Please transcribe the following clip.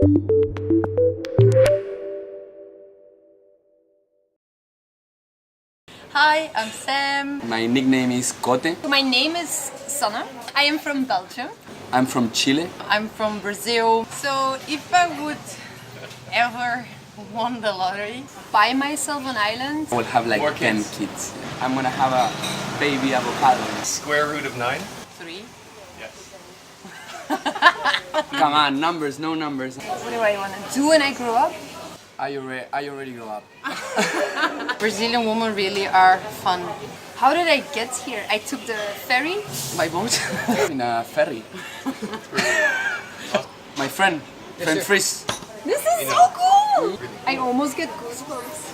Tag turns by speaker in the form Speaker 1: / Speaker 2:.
Speaker 1: Hi, I'm Sam.
Speaker 2: My nickname is Coté.
Speaker 1: My name is Sanne. I am from Belgium.
Speaker 2: I'm from Chile.
Speaker 1: I'm from Brazil. So if I would ever won the lottery, buy myself an island.
Speaker 2: I will have like 10 kids. I'm gonna have a baby avocado.
Speaker 3: Square root of 9?
Speaker 1: 3.
Speaker 3: Yes.
Speaker 2: Come on, numbers, no numbers.
Speaker 1: What do I want to do when I grow up?
Speaker 2: I already grew up.
Speaker 1: Brazilian women really are fun. How did I get here? I took the ferry.
Speaker 2: By boat? In a ferry. My friend Frizz.
Speaker 1: This is so cool! I almost get goosebumps.